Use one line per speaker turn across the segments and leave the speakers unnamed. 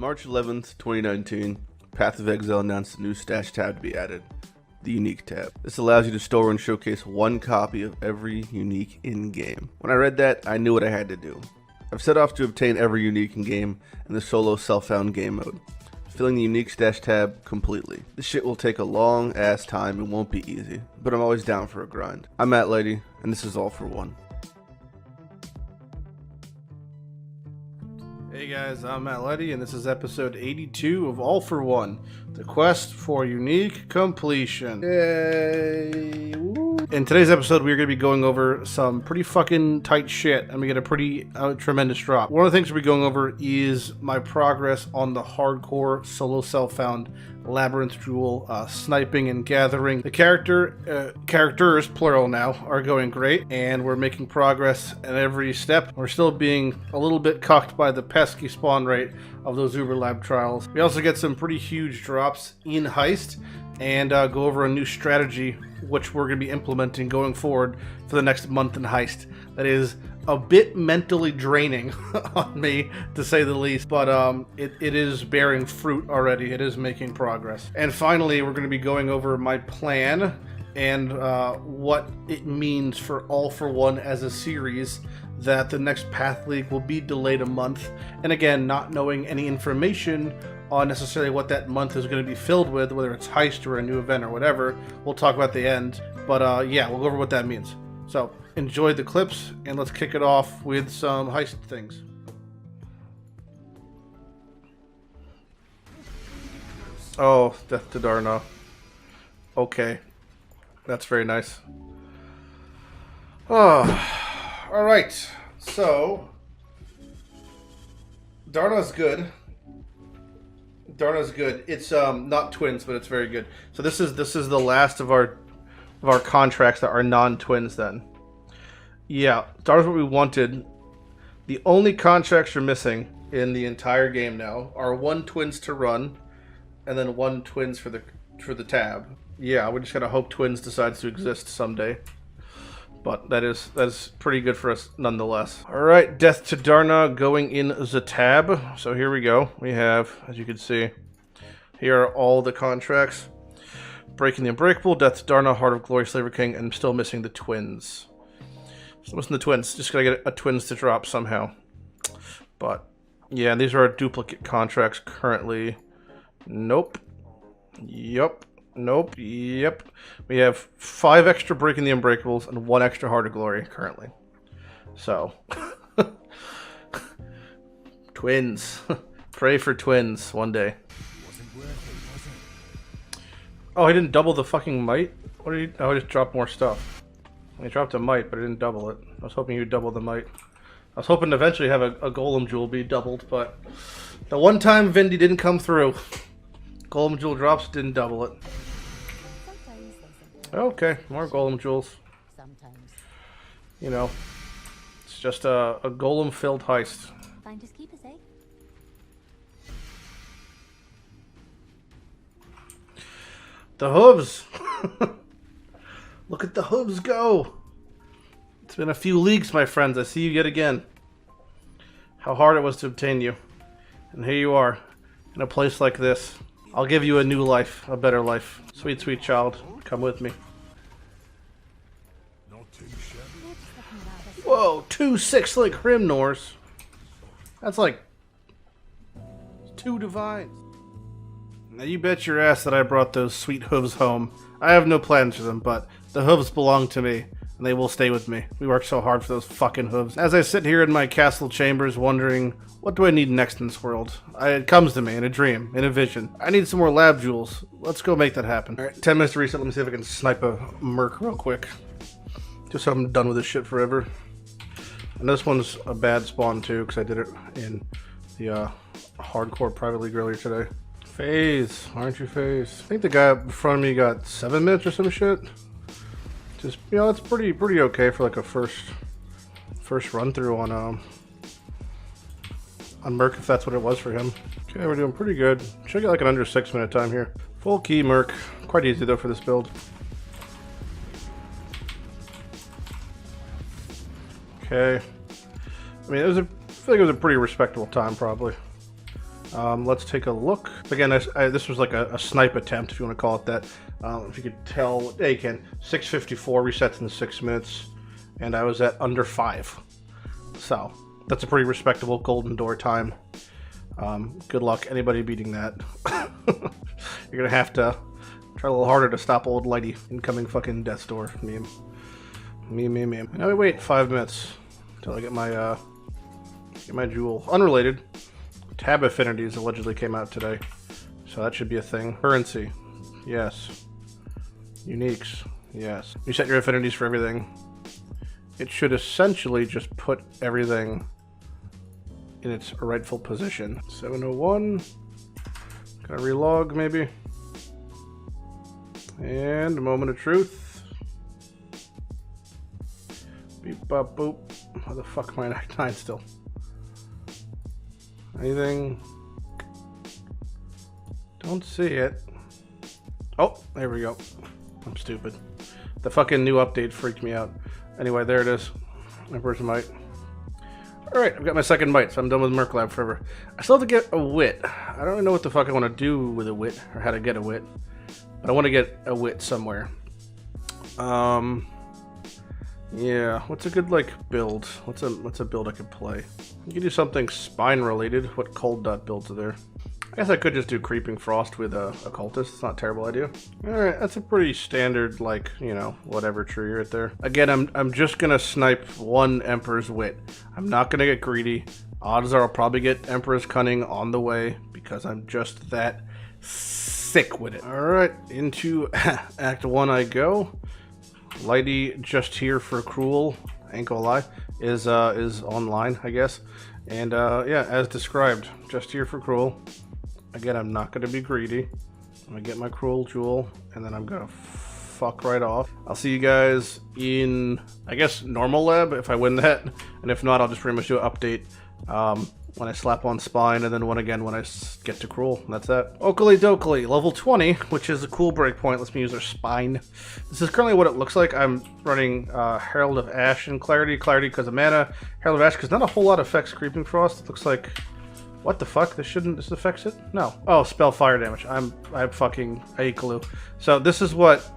March 11th, 2019, Path of Exile announced a new stash tab to be added, the Unique tab. This allows you to store and showcase one copy of every unique in-game. When I read that, I knew what I had to do. I've set off to obtain every unique in-game in the solo self-found game mode, filling the Unique stash tab completely. This shit will take a long ass time and won't be easy, but I'm always down for a grind. I'm Lighty, and this is All for One.
Hey guys, I'm Lighty, and this is episode 82 of All for One, the quest for unique completion. Yay! Woo. In today's episode, we're going to be going over some pretty fucking tight shit, and we get a pretty tremendous drop. One of the things we'll be going over is my progress on the hardcore solo self-found Labyrinth duel, sniping and gathering. The characters, plural now, are going great, and we're making progress at every step. We're still being a little bit cucked by the pesky spawn rate of those Uber Lab trials. We also get some pretty huge drops in Heist, and go over a new strategy which we're going to be implementing going forward for the next month in Heist. That is a bit mentally draining on me, to say the least, but it is bearing fruit already. It is making progress. And finally, we're going to be going over my plan and what it means for All for One as a series, that the next Path League will be delayed a month. And again, not knowing any information on necessarily what that month is going to be filled with, whether it's Heist or a new event or whatever. We'll talk about the end, but yeah, we'll go over what that means. So enjoy the clips, and let's kick it off with some Heist things. Oh, death to Darna. Okay, that's very nice. Oh, all right. So Darna's good. Darna's good. It's not twins, but it's very good. So this is the last of our contracts that are non-twins then. Yeah, Darna's what we wanted. The only contracts you're missing in the entire game now are 1 twins to run, and then 1 twins for the tab. Yeah, we just gotta hope twins decides to exist someday. But that is pretty good for us nonetheless. Alright, Death to Darna going in the tab. So here we go. We have, as you can see, here are all the contracts. Breaking the Unbreakable, Death to Darna, Heart of Glory, Slaver King, and I'm still missing the twins. Still missing the twins. Just gotta get a twins to drop somehow. But yeah, these are our duplicate contracts currently. Nope. Yup. Nope. Yep. We have 5 extra Breaking the Unbreakables and 1 extra Heart of Glory currently. So twins. Pray for twins one day. Oh, he didn't double the fucking might? What did he? Oh, he just dropped more stuff. He dropped a might, but he didn't double it. I was hoping he would double the might. I was hoping to eventually have a golem jewel be doubled, but the one time Vindy didn't come through. Golem jewel drops, didn't double it. Okay, more golem jewels. You know, it's just a golem-filled heist.
Finders keepers, eh?
The hooves! Look at the hooves go! It's been a few leagues, my friends. I see you yet again. How hard it was to obtain you. And here you are, in a place like this. I'll give you a new life, a better life. Sweet, sweet child, come with me. Whoa, 2 6-link Hrimnors. That's like 2 divines. Now you bet your ass that I brought those sweet hooves home. I have no plans for them, but the hooves belong to me, and they will stay with me. We worked so hard for those fucking hooves. As I sit here in my castle chambers wondering, what do I need next in this world? It comes to me in a dream, in a vision. I need some more lab jewels. Let's go make that happen. Alright, 10 minutes to reset. Let me see if I can snipe a merc real quick. Just so I'm done with this shit forever. And this one's a bad spawn too, because I did it in the hardcore private league earlier today. FaZe, aren't you FaZe? I think the guy in front of me got 7 minutes or some shit. Just, you know, that's pretty okay for like a first run through on Merc, if that's what it was for him. Okay, we're doing pretty good. Should get like an under 6-minute time here. Full key Merc. Quite easy though for this build. Okay. I mean, I feel like it was a pretty respectable time, probably. Let's take a look. Again, this was like a snipe attempt, if you want to call it that. If you could tell, yeah, you can. 6:54 resets in 6 minutes, and I was at under 5. So that's a pretty respectable golden door time. Good luck anybody beating that. You're gonna have to try a little harder to stop old Lighty incoming fucking death's door meme. Meme. Now we wait 5 minutes until I get my jewel. Unrelated. Tab affinities allegedly came out today, so that should be a thing. Currency, yes. Uniques, yes. You set your affinities for everything. It should essentially just put everything in its rightful position. 701. Gonna relog maybe. And a moment of truth. Beep bop boop. How the fuck am I at 9 still? Anything? Don't see it. Oh, there we go. I'm stupid. The fucking new update freaked me out. Anyway, there it is. Emperor's Might. Alright, I've got my second Might, so I'm done with Merc Lab forever. I still have to get a wit. I don't really know what the fuck I want to do with a wit, or how to get a wit. But I want to get a wit somewhere. Yeah, what's a good, like, build? What's a build I could play? You could do something spine-related. What cold dot builds are there? I guess I could just do Creeping Frost with a Occultist. It's not a terrible idea. Alright, that's a pretty standard, like, you know, whatever tree right there. Again, I'm just gonna snipe one Emperor's Wit. I'm not gonna get greedy. Odds are I'll probably get Emperor's Cunning on the way, because I'm just that sick with it. Alright, into Act 1 I go. Lighty just here for Cruel, ain't gonna lie, is online, I guess. And yeah, as described, just here for Cruel. Again, I'm not gonna be greedy. I'm gonna get my Cruel Jewel, and then I'm gonna fuck right off. I'll see you guys in, I guess, normal lab if I win that. And if not, I'll just pretty much do an update when I slap on Spine, and then one again when I get to Cruel. And that's that. Oakley Dokley, level 20, which is a cool breakpoint. Lets me use our Spine. This is currently what it looks like. I'm running Herald of Ash and Clarity because of mana. Herald of Ash, because not a whole lot affects Creeping Frost. It looks like... What the fuck? This affects it? No. Oh, spell fire damage. I eat glue. So this is what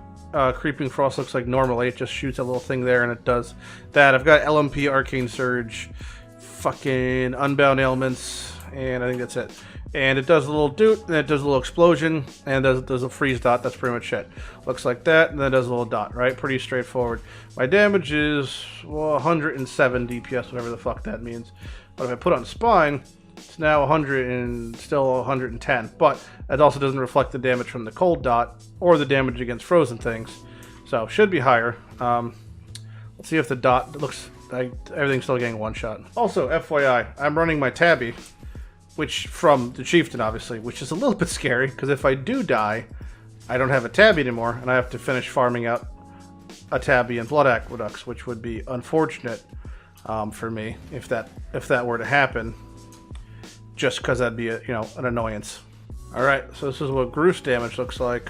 Creeping Frost looks like normally. It just shoots a little thing there and it does that. I've got LMP, Arcane Surge, fucking Unbound Ailments, and I think that's it. And it does a little doot, and it does a little explosion, and does a freeze dot. That's pretty much it. Looks like that, and then it does a little dot, right? Pretty straightforward. My damage is, well, 107 DPS, whatever the fuck that means. But if I put on Spine, it's now 100 and still 110. But it also doesn't reflect the damage from the cold dot or the damage against frozen things. So should be higher. Let's see if the dot looks like everything's still getting one shot. Also, FYI, I'm running my Tabby, which from the Chieftain, obviously, which is a little bit scary because if I do die, I don't have a Tabby anymore, and I have to finish farming out a Tabby and Blood Aqueducts, which would be unfortunate for me if that were to happen. Just because that'd be an annoyance. All right, so this is what Groose damage looks like.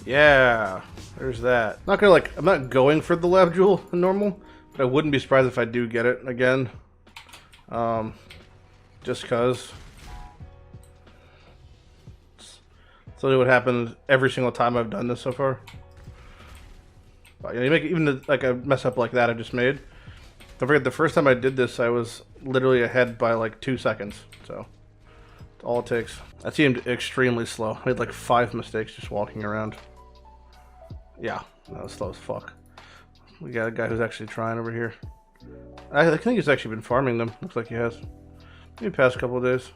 Yeah, there's that. I'm not going for the lab jewel in normal, but I wouldn't be surprised if I do get it again. Just because. So what happened every single time I've done this so far. But, you make even a mess up like that I just made. Don't forget, the first time I did this, I was literally ahead by like 2 seconds. So, that's all it takes. That seemed extremely slow. I made like 5 mistakes just walking around. Yeah, that was slow as fuck. We got a guy who's actually trying over here. I think he's actually been farming them. Looks like he has. Maybe past couple of days.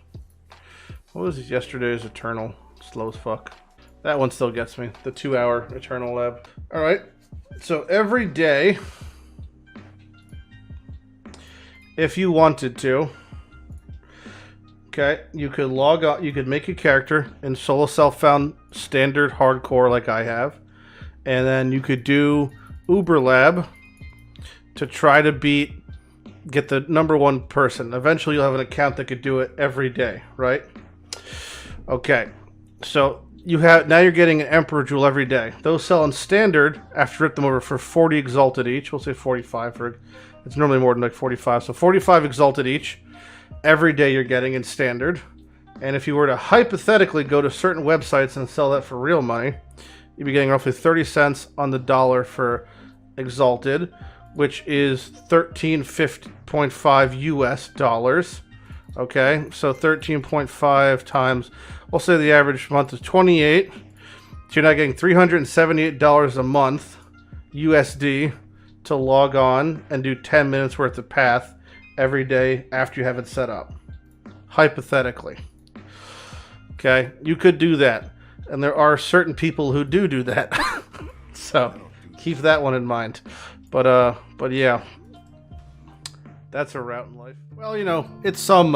What was yesterday's Eternal? Slow as fuck. That one still gets me. The 2-hour Eternal lab. Alright. So every day, if you wanted to, okay, you could log out, you could make a character in solo self-found standard hardcore like I have, and then you could do Uber Lab to try to get the #1 person. Eventually you'll have an account that could do it every day, right? Okay, so now you're getting an Emperor Jewel every day. Those sell in standard after rip them over for 40 exalted each. We'll say 45 for... It's normally more than like 45, so 45 exalted each. Every day you're getting in standard. And if you were to hypothetically go to certain websites and sell that for real money, you'd be getting roughly 30 cents on the dollar for Exalted, which is 13.5 US dollars. Okay, so 13.5 times, we'll say the average month is 28. So you're not getting $378 a month USD to log on and do 10 minutes worth of path every day after you have it set up. Hypothetically. Okay, you could do that. And there are certain people who do that. So keep that one in mind. But yeah. That's a route in life. Well, you know, it's some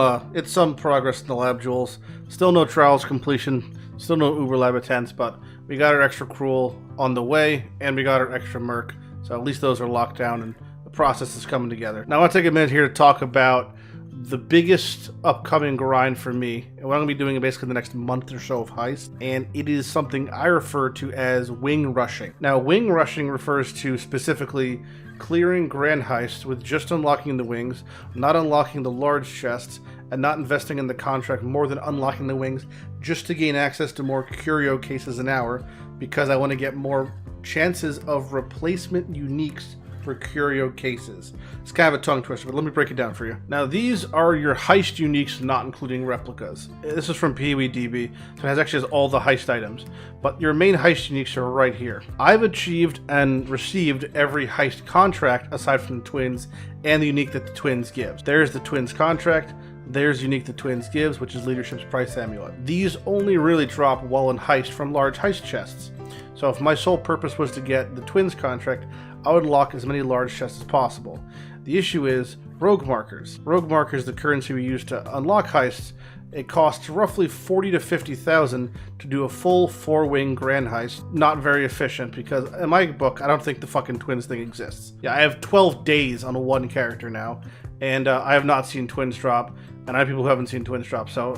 progress in the lab, Jules. Still no trials completion, still no Uber Lab attempts, but we got our extra cruel on the way, and we got our extra merc. So at least those are locked down, and the process is coming together. Now I want to take a minute here to talk about the biggest upcoming grind for me, and what I'm going to be doing in basically the next month or so of Heist, and it is something I refer to as wing rushing. Now, wing rushing refers to specifically clearing Grand Heist with just unlocking the wings, not unlocking the large chests, and not investing in the contract more than unlocking the wings just to gain access to more curio cases an hour, because I want to get more chances of replacement uniques for curio cases. It's kind of a tongue twister, but let me break it down for you. Now, these are your Heist uniques, not including replicas. This is from PWDB, so it actually has all the Heist items, but your main Heist uniques are right here. I've achieved and received every Heist contract aside from the twins and the unique that the twins gives. There's the twins contract. There's unique the twins gives, which is Leadership's Price Amulet. These only really drop while in Heist from large Heist chests. So if my sole purpose was to get the twins contract, I would lock as many large chests as possible. The issue is rogue markers. Rogue markers, the currency we use to unlock heists, it costs roughly 40 to 50,000 to do a full 4-wing grand heist. Not very efficient, because in my book, I don't think the fucking twins thing exists. Yeah, I have 12 days on one character now, and I have not seen twins drop, and I have people who haven't seen twins drop, so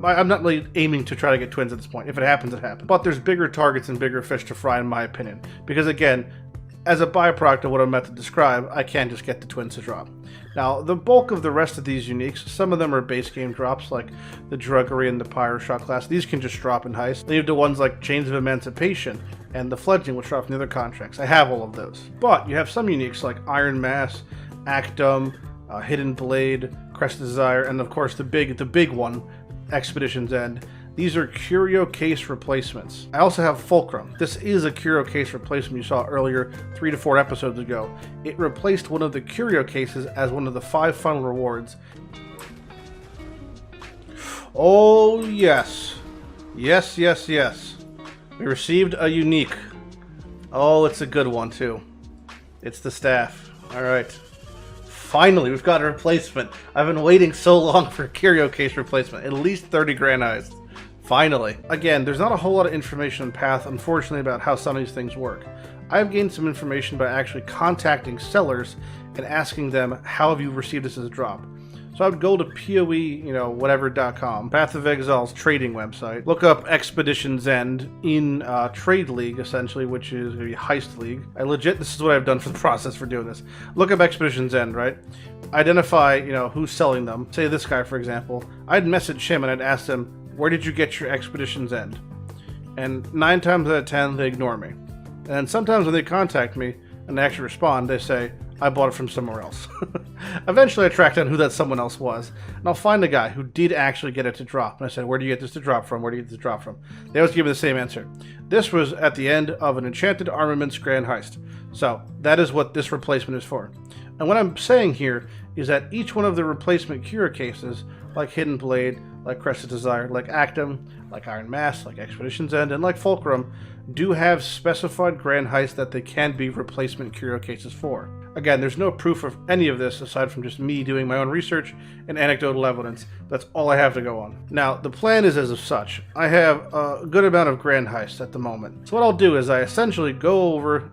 I'm not really aiming to try to get twins at this point. If it happens, it happens. But there's bigger targets and bigger fish to fry, in my opinion, because again, as a byproduct of what I'm about to describe, I can't just get the twins to drop. Now, the bulk of the rest of these uniques, some of them are base game drops, like the Druggery and the Pyro Shot class. These can just drop in Heist. Then you have the ones like Chains of Emancipation and the Fledgling, which drop from the other contracts. I have all of those. But you have some uniques like Iron Mass, Actum, Hidden Blade, Crest Desire, and of course the big one, Expedition's End. These are curio case replacements. I also have Fulcrum. This is a curio case replacement you saw earlier 3 to 4 episodes ago. It replaced one of the curio cases as one of the 5 final rewards. Oh yes. Yes. We received a unique. Oh, it's a good one too. It's the staff. Alright. Finally, we've got a replacement. I've been waiting so long for a curio case replacement. At least 30 grand heists. Finally. Again, there's not a whole lot of information on Path, unfortunately, about how some of these things work. I've gained some information by actually contacting sellers and asking them, how have you received this as a drop? So I would go to PoE, whatever.com, Path of Exile's trading website, look up Expedition's End in Trade League, essentially, which is going to be Heist League. This is what I've done for the process for doing this. Look up Expedition's End, right? Identify, who's selling them. Say this guy, for example. I'd message him and I'd ask him, where did you get your Expedition's End? And 9 times out of 10, they ignore me. And sometimes when they contact me and they actually respond, they say, I bought it from somewhere else. Eventually I tracked down who that someone else was, and I'll find a guy who did actually get it to drop. And I said, where do you get this to drop from? Where do you get this to drop from? They always give me the same answer. This was at the end of an Enchanted Armaments Grand Heist. So that is what this replacement is for. And what I'm saying here is that each one of the replacement curio cases, like Hidden Blade, like Crested Desire, like Actum, like Iron Mass, like Expedition's End, and like Fulcrum, do have specified grand heists that they can be replacement curio cases for. Again, there's no proof of any of this aside from just me doing my own research and anecdotal evidence. That's all I have to go on. Now, the plan is as of such. I have a good amount of grand heists at the moment. So what I'll do is I essentially go over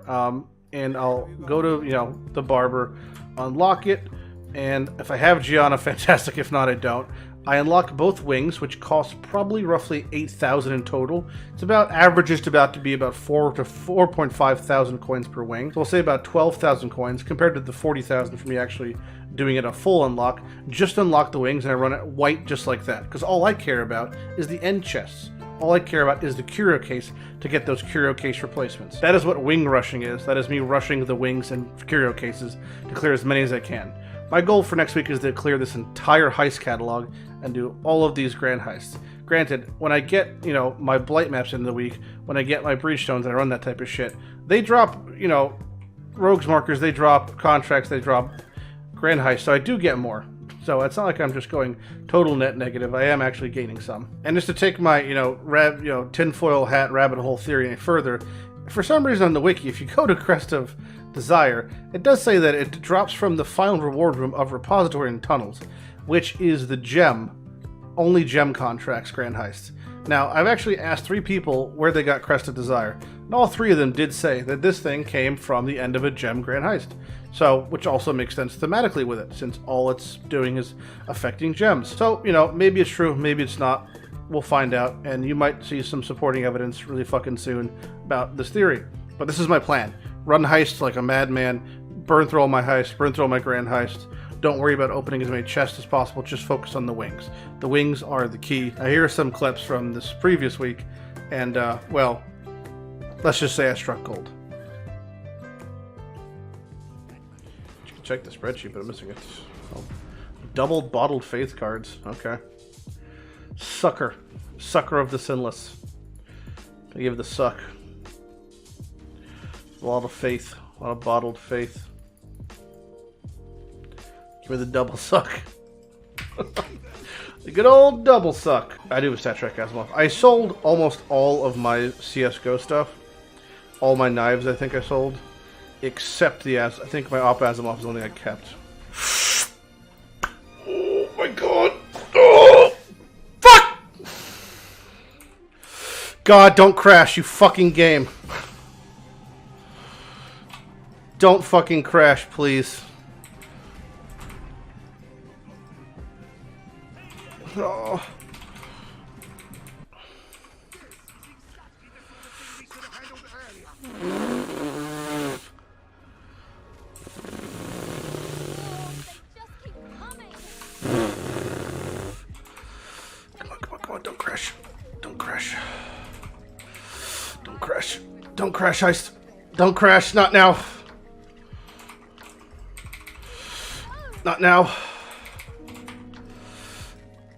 and I'll go to, the barber, unlock it, and if I have Gianna, fantastic. If not, I don't. I unlock both wings, which cost probably roughly 8,000 in total. It's averages to be about 4 to 4.5 thousand coins per wing. So we'll say about 12,000 coins compared to the 40,000 for me actually doing it a full unlock, just unlock the wings and I run it white just like that. Because all I care about is the end chests. All I care about is the curio case to get those curio case replacements. That is what wing rushing is. That is me rushing the wings and curio cases to clear as many as I can. My goal for next week is to clear this entire heist catalog and do all of these grand heists. Granted, when I get, my blight maps in the week, when I get my breach stones and I run that type of shit, they drop, rogues markers, they drop contracts, they drop grand heists, so I do get more. So it's not like I'm just going total net negative. I am actually gaining some. And just to take my, tinfoil hat rabbit hole theory any further, for some reason on the wiki, if you go to Crest of Desire, it does say that it drops from the final reward room of Repository and Tunnels, which is the only gem contracts grand heists. Now, I've actually asked 3 people where they got Crest of Desire, and all 3 of them did say that this thing came from the end of a gem grand heist. So, which also makes sense thematically with it, since all it's doing is affecting gems. So, maybe it's true, maybe it's not. We'll find out, and you might see some supporting evidence really fucking soon about this theory. But this is my plan. Run heists like a madman, burn through all my heists, burn through all my grand heists. Don't worry about opening as many chests as possible, just focus on the wings. The wings are the key. Here are some clips from this previous week, and, well, let's just say I struck gold. Check the spreadsheet, but I'm missing it. Oh. Doubled bottled faith cards. Okay. Sucker. Sucker of the sinless. I give the suck. A lot of faith. A lot of bottled faith. Give me the double suck. The good old double suck. I do have Stat Trek Asimov. I sold almost all of my CSGO stuff. All my knives, I think I sold. Except I think my Op Asimov is the only thing I kept. Oh my god. Oh! Fuck! God, don't crash, you fucking game. Don't fucking crash, please. Oh. Come on, don't crash. Don't crash. Don't crash. Don't crash, Heist. Don't crash, not now. Not now.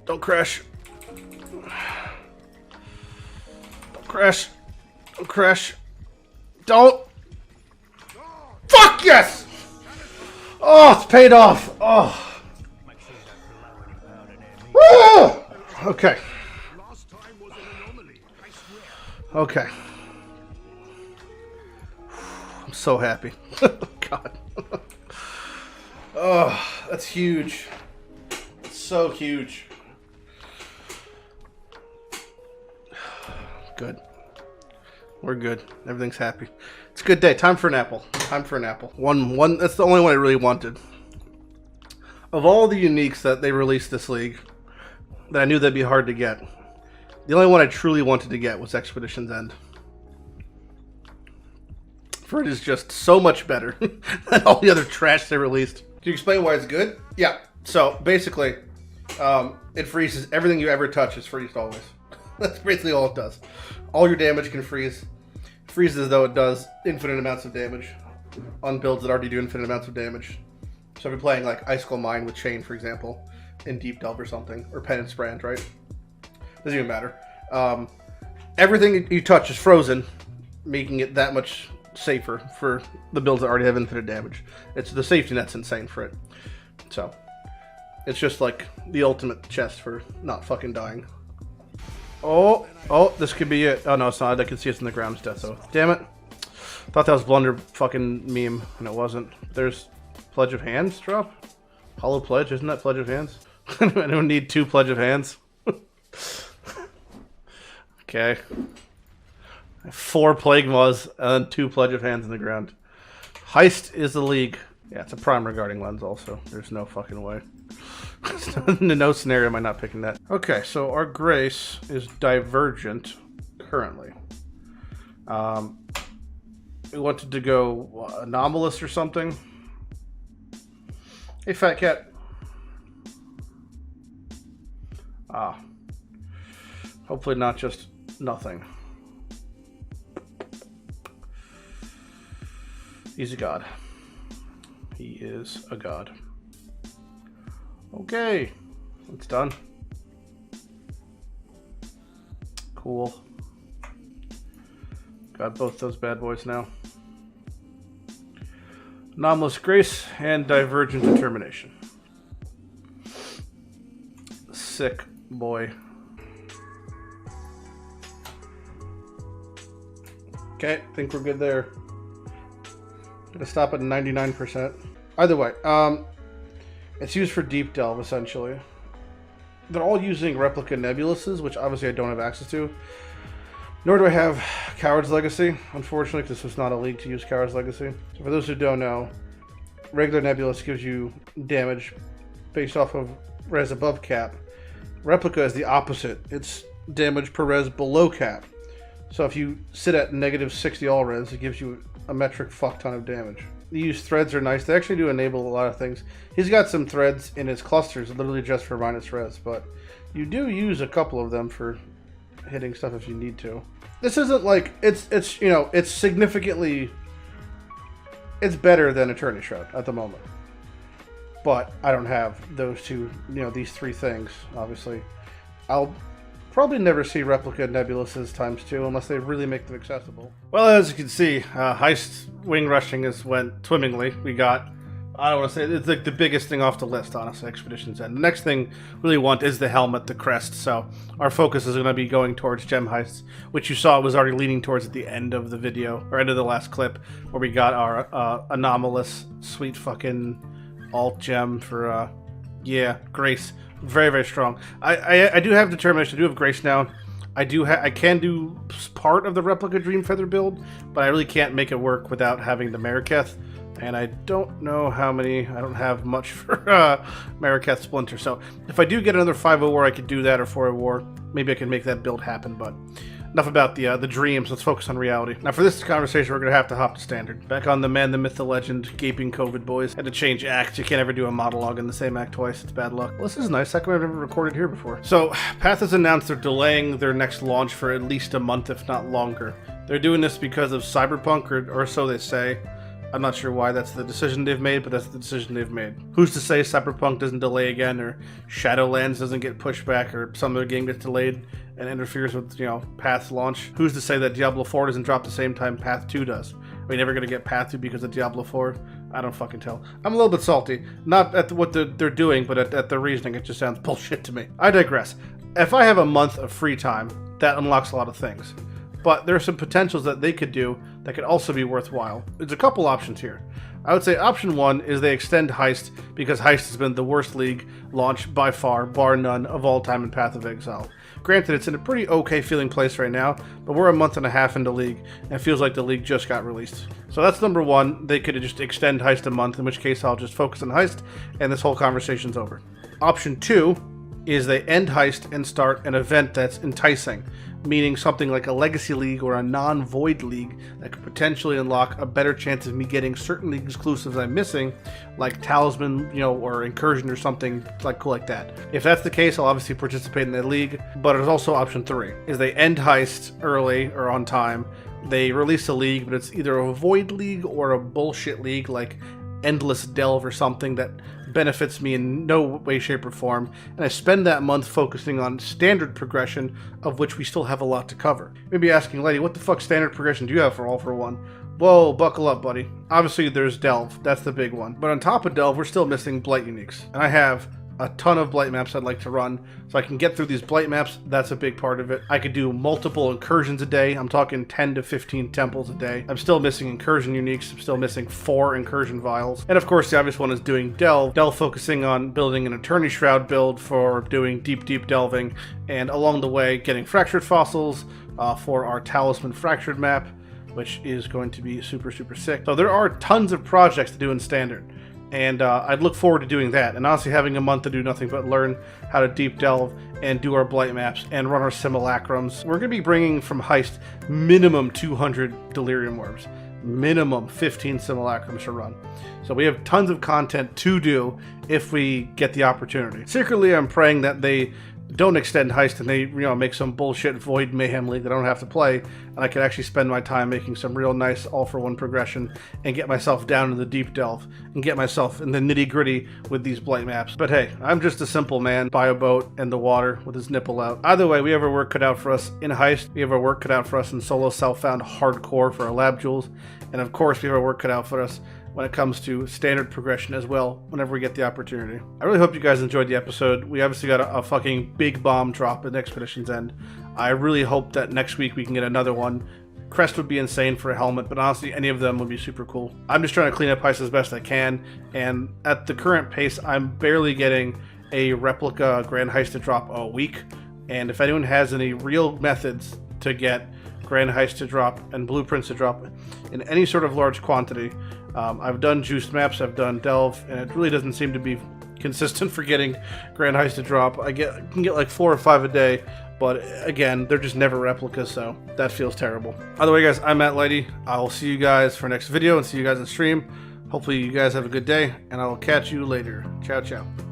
Don't crash. Don't crash. Don't crash. Don't. Fuck yes! Oh, it's paid off. Oh. Woo! Okay. Okay. I'm so happy. God. Oh, that's huge. It's so huge. Good. We're good. Everything's happy. It's a good day. Time for an apple. Time for an apple. One. That's the only one I really wanted. Of all the uniques that they released this league, that I knew that'd be hard to get, the only one I truly wanted to get was Expedition's End. For it is just so much better than all the other trash they released. Can you explain why it's good? Yeah. So basically, it freezes everything you ever touch is freezed always. That's basically all it does. All your damage can freeze. Freezes as though it does infinite amounts of damage on builds that already do infinite amounts of damage. So if you're playing like Icicle Mine with Chain, for example, in Deep Delve or something, or Penance Brand, right? Doesn't even matter. Everything you touch is frozen, making it that much safer for the builds that already have infinite damage. It's the safety net's insane for it. So it's just like the ultimate chest for not fucking dying. Oh, this could be it. Oh no, it's not. I can see it's in the ground. It's Death Oath. Damn it. Thought that was Blunder fucking meme, and it wasn't. There's Pledge of Hands drop? Hollow Pledge, isn't that Pledge of Hands? I don't need 2 Pledge of Hands. Okay. 4 Plague Maws and 2 Pledge of Hands in the ground. Heist is the league. Yeah, it's a prime regarding lens also. There's no fucking way. In no scenario am I not picking that. Okay, so our Grace is Divergent currently. We wanted to go Anomalous or something. Hey, fat cat. Ah. Hopefully not just nothing. He's a god. He is a god. Okay. It's done. Cool. Got both those bad boys now. Anomalous Grace and Divergent Determination. Sick boy. Okay, think we're good there. Gonna stop at 99%. Either way, it's used for deep delve essentially. They're all using replica nebuluses, which obviously I don't have access to. Nor do I have Coward's Legacy, unfortunately, because this was not a league to use Coward's Legacy. So for those who don't know, regular nebulous gives you damage based off of res above cap. Replica is the opposite. It's damage per res below cap. So if you sit at negative 60 all res, it gives you a metric fuck ton of damage. These threads are nice. They actually do enable a lot of things. He's got some threads in his clusters literally just for minus res, but you do use a couple of them for hitting stuff if you need to. This isn't like, it's you know, it's significantly, it's better than Eternity Shroud at the moment. But I don't have those two, you know, these three things, obviously. I'll probably never see replica nebuluses ×2 unless they really make them accessible. Well, as you can see, Heist wing rushing went swimmingly. We got, I don't want to say, it's like the biggest thing off the list, honestly, Expeditions End. The next thing we really want is the helmet, the crest, so our focus is going to be going towards gem heists, which you saw was already leaning towards at the end of the video, or end of the last clip, where we got our anomalous, sweet fucking alt gem for, yeah, Grace. Very, very strong. I do have Determination. I do have Grace now. I can do part of the replica Dream Feather build, but I really can't make it work without having the Mariketh. And I don't know how many. I don't have much for Mariketh Splinter. So if I do get another 5-0 war, I could do that, or 4-0 war. Maybe I can make that build happen. But enough about the dreams. Let's focus on reality. Now, for this conversation, we're going to have to hop to standard. Back on the man, the myth, the legend, gaping COVID boys. Had to change acts. You can't ever do a monologue in the same act twice. It's bad luck. Well, this is nice. How come I've never recorded here before? So, Path has announced they're delaying their next launch for at least a month, if not longer. They're doing this because of Cyberpunk, or so they say. I'm not sure why that's the decision they've made, but that's the decision they've made. Who's to say Cyberpunk doesn't delay again, or Shadowlands doesn't get pushed back, or some other game gets delayed and interferes with, you know, Path's launch? Who's to say that Diablo 4 doesn't drop the same time Path 2 does? Are we never going to get Path 2 because of Diablo 4? I don't fucking tell. I'm a little bit salty. Not at what they're doing, but at the reasoning. It just sounds bullshit to me. I digress. If I have a month of free time, that unlocks a lot of things. But there are some potentials that they could do that could also be worthwhile. There's a couple options here. I would say option one is they extend Heist, because Heist has been the worst league launch by far, bar none, of all time in Path of Exile. Granted, it's in a pretty okay feeling place right now, but we're a month and a half into league, and it feels like the league just got released. So that's number one. They could just extend Heist a month, in which case I'll just focus on Heist, and this whole conversation's over. Option two is they end Heist and start an event that's enticing, meaning something like a Legacy League or a non-void league that could potentially unlock a better chance of me getting certain league exclusives I'm missing, like Talisman, you know, or Incursion or something like cool like that. If that's the case, I'll obviously participate in that league, but there's also option three, is they end Heist early or on time, they release a league, but it's either a void league or a bullshit league like Endless Delve or something that benefits me in no way, shape, or form, and I spend that month focusing on standard progression, of which we still have a lot to cover. Maybe asking, Lighty, what the fuck standard progression do you have for All for One? Whoa, buckle up, buddy. Obviously, there's Delve. That's the big one. But on top of Delve, we're still missing Blight Uniques. And I have a ton of Blight maps I'd like to run, so I can get through these Blight maps. That's a big part of it. I could do multiple incursions a day. I'm talking 10 to 15 temples a day. I'm still missing incursion uniques. I'm still missing 4 incursion vials. And of course, the obvious one is doing Delve. Delve focusing on building an Eternity Shroud build for doing deep delving, and along the way, getting Fractured Fossils for our Talisman Fractured map, which is going to be super, super sick. So there are tons of projects to do in Standard. And I'd look forward to doing that. And honestly, having a month to do nothing but learn how to deep delve and do our Blight maps and run our simulacrums. We're going to be bringing from Heist minimum 200 Delirium Orbs. minimum 15 simulacrums to run. So we have tons of content to do if we get the opportunity. Secretly, I'm praying that they don't extend Heist and they make some bullshit Void Mayhem League that I don't have to play, and I can actually spend my time making some real nice all-for-one progression and get myself down in the deep delve and get myself in the nitty-gritty with these blight maps. But hey, I'm just a simple man by a boat and the water with his nipple out. Either way, we have our work cut out for us in Heist, we have our work cut out for us in solo self-found hardcore for our lab jewels, and of course we have our work cut out for us when it comes to standard progression as well, whenever we get the opportunity. I really hope you guys enjoyed the episode. We obviously got a fucking big bomb drop at Expedition's End. I really hope that next week we can get another one. Crest would be insane for a helmet, but honestly, any of them would be super cool. I'm just trying to clean up Heist as best I can, and at the current pace, I'm barely getting a replica Grand Heist to drop a week. And if anyone has any real methods to get Grand Heist to drop and blueprints to drop in any sort of large quantity, I've done juiced maps, I've done delve, and it really doesn't seem to be consistent for getting Grand Heist to drop. I can get like 4 or 5 a day, but again, they're just never replicas, so that feels terrible. Either way, guys, I'm Lighty. I will see you guys for next video and see you guys on stream. Hopefully you guys have a good day, and I will catch you later. Ciao, ciao.